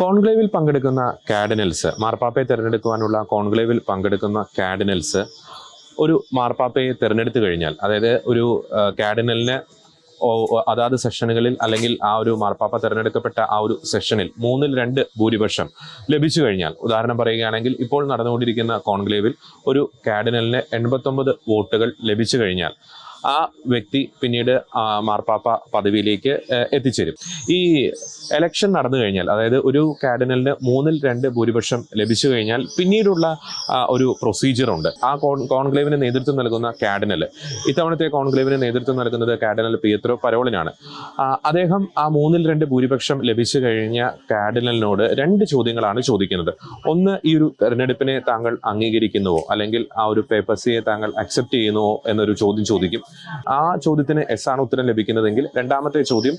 കോൺക്ലേവിൽ പങ്കെടുക്കുന്ന കാർഡിനൽസ്, മാർപ്പാപ്പയെ തിരഞ്ഞെടുക്കുവാനുള്ള കോൺക്ലേവിൽ പങ്കെടുക്കുന്ന കാർഡിനൽസ് ഒരു മാർപ്പാപ്പയെ തിരഞ്ഞെടുത്തു കഴിഞ്ഞാൽ, അതായത് ഒരു കാർഡിനലിന് അതാത് സെഷനുകളിൽ അല്ലെങ്കിൽ ആ ഒരു മാർപ്പാപ്പ തിരഞ്ഞെടുക്കപ്പെട്ട ആ ഒരു സെഷനിൽ 2/3 ഭൂരിപക്ഷം ലഭിച്ചു കഴിഞ്ഞാൽ, ഉദാഹരണം പറയുകയാണെങ്കിൽ ഇപ്പോൾ നടന്നുകൊണ്ടിരിക്കുന്ന കോൺക്ലേവിൽ ഒരു കാർഡിനലിന് 89 വോട്ടുകൾ ലഭിച്ചു കഴിഞ്ഞാൽ ആ വ്യക്തി പിന്നീട് മാർപ്പാപ്പ പദവിയിലേക്ക് എത്തിച്ചേരും. ഈ എലക്ഷൻ നടന്നു കഴിഞ്ഞാൽ, അതായത് ഒരു കാർഡിനലിന് 2/3 ഭൂരിപക്ഷം ലഭിച്ചു കഴിഞ്ഞാൽ പിന്നീടുള്ള ഒരു പ്രൊസീജിയറുണ്ട്. ആ കോൺക്ലേവിന് നേതൃത്വം നൽകുന്ന കാർഡിനൽ, ഇത്തവണത്തെ കോൺക്ലേവിന് നേതൃത്വം നൽകുന്നത് കാർഡിനൽ പിയത്രോ പരോളിനാണ്. അദ്ദേഹം ആ 2/3 ഭൂരിപക്ഷം ലഭിച്ചു കഴിഞ്ഞ കാർഡിനലിനോട് 2 ചോദ്യങ്ങളാണ് ചോദിക്കുന്നത്. ഒന്ന്, ഈ ഒരു തെരഞ്ഞെടുപ്പിനെ താങ്കൾ അംഗീകരിക്കുന്നുവോ, അല്ലെങ്കിൽ ആ ഒരു പേപ്പസിയെ താങ്കൾ അക്സെപ്റ്റ് ചെയ്യുന്നുവോ എന്നൊരു ചോദ്യം ചോദിക്കും. ആ ചോദ്യത്തിന് എസ് ആണ് ഉത്തരം ലഭിക്കുന്നതെങ്കിൽ രണ്ടാമത്തെ ചോദ്യം,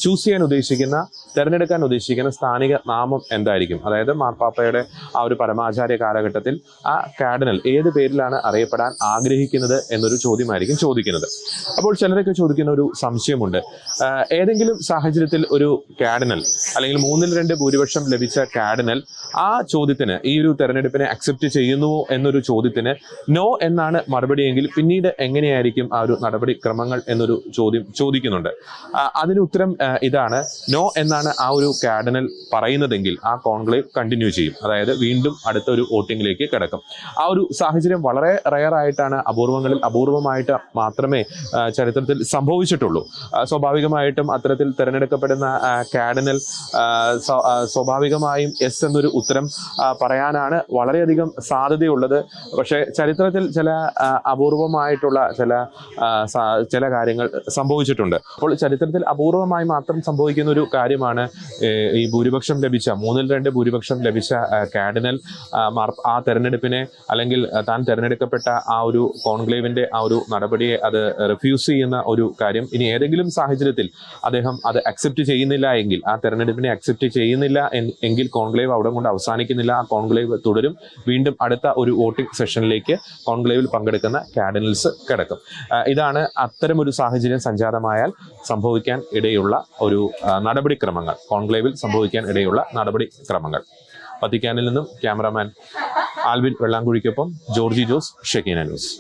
ചൂസ് ചെയ്യാൻ ഉദ്ദേശിക്കുന്ന, തിരഞ്ഞെടുക്കാൻ ഉദ്ദേശിക്കുന്ന സ്ഥാനിക നാമം എന്തായിരിക്കും, അതായത് മാർപ്പാപ്പയുടെ ആ ഒരു പരമാചാര്യ കാലഘട്ടത്തിൽ ആ കാർഡിനൽ ഏത് പേരിലാണ് അറിയപ്പെടാൻ ആഗ്രഹിക്കുന്നത് എന്നൊരു ചോദ്യമായിരിക്കും ചോദിക്കുന്നത്. അപ്പോൾ ചിലരൊക്കെ ചോദിക്കുന്ന ഒരു സംശയമുണ്ട്, ഏതെങ്കിലും സാഹചര്യത്തിൽ ഒരു കാർഡിനൽ അല്ലെങ്കിൽ 2/3 ഭൂരിപക്ഷം ലഭിച്ച കാർഡിനൽ ആ ചോദ്യത്തിന്, ഈ ഒരു തെരഞ്ഞെടുപ്പിനെ അക്സെപ്റ്റ് ചെയ്യുന്നുവോ എന്നൊരു ചോദ്യത്തിന് നോ എന്നാണ് മറുപടിയെങ്കിൽ പിന്നീട് എങ്ങനെയായിരിക്കും ആ ഒരു നടപടിക്രമങ്ങൾ എന്നൊരു ചോദ്യം ചോദിക്കുന്നുണ്ട്. അതിന് ഉത്തരം ഇതാണ്: നോ എന്നാണ് ആ ഒരു കാർഡിനൽ പറയുന്നതെങ്കിൽ ആ കോൺക്ലേവ് കണ്ടിന്യൂ ചെയ്യും, അതായത് വീണ്ടും അടുത്ത ഒരു വോട്ടിങ്ങിലേക്ക് കിടക്കും. ആ ഒരു സാഹചര്യം വളരെ റെയർ ആയിട്ടാണ്, അപൂർവങ്ങളിൽ അപൂർവമായിട്ട് മാത്രമേ ചരിത്രത്തിൽ സംഭവിച്ചിട്ടുള്ളൂ. സ്വാഭാവികമായിട്ടും അത്തരത്തിൽ തിരഞ്ഞെടുക്കപ്പെടുന്ന കാർഡിനൽ സ്വാഭാവികമായും എസ് എന്നൊരു ഉത്തരം പറയാനാണ് വളരെയധികം സാധ്യതയുള്ളത്. പക്ഷേ ചരിത്രത്തിൽ ചില അപൂർവമായിട്ടുള്ള ചില കാര്യങ്ങൾ സംഭവിച്ചിട്ടുണ്ട്. അപ്പോൾ ചരിത്രത്തിൽ അപൂർവമായി മാത്രം സംഭവിക്കുന്ന ഒരു കാര്യമാണ് ഈ ഭൂരിപക്ഷം ലഭിച്ച 2/3 ഭൂരിപക്ഷം ലഭിച്ച കാർഡിനൽ ആ തെരഞ്ഞെടുപ്പിനെ, അല്ലെങ്കിൽ താൻ തിരഞ്ഞെടുക്കപ്പെട്ട ആ ഒരു കോൺക്ലേവിന്റെ ആ ഒരു നടപടിയെ അത് റിഫ്യൂസ് ചെയ്യുന്ന ഒരു കാര്യം. ഇനി ഏതെങ്കിലും സാഹചര്യത്തിൽ അദ്ദേഹം അത് അക്സെപ്റ്റ് ചെയ്യുന്നില്ല എങ്കിൽ, ആ തെരഞ്ഞെടുപ്പിനെ അക്സെപ്റ്റ് ചെയ്യുന്നില്ല എങ്കിൽ കോൺക്ലേവ് അവിടെ കൊണ്ട് അവസാനിക്കുന്നില്ല. ആ കോൺക്ലേവ് തുടരും. വീണ്ടും അടുത്ത ഒരു വോട്ടിംഗ് സെഷനിലേക്ക് കോൺക്ലേവിൽ പങ്കെടുക്കുന്ന കാർഡിനൽസ് കിടക്കും. ഇതാണ് അത്തരം ഒരു സാഹചര്യം സംജാതമായാൽ സംഭവിക്കാൻ ഇടയുള്ള ഒരു നടപടിക്രമങ്ങൾ, കോൺക്ലേവിൽ സംഭവിക്കാൻ ഇടയുള്ള നടപടിക്രമങ്ങൾ. വത്തിക്കാനിൽ നിന്നും ക്യാമറാമാൻ ആൽവിൻ വെള്ളാങ്കുഴിക്കൊപ്പം ജോർജി ജോസ്, ഷെക്കീന ന്യൂസ്.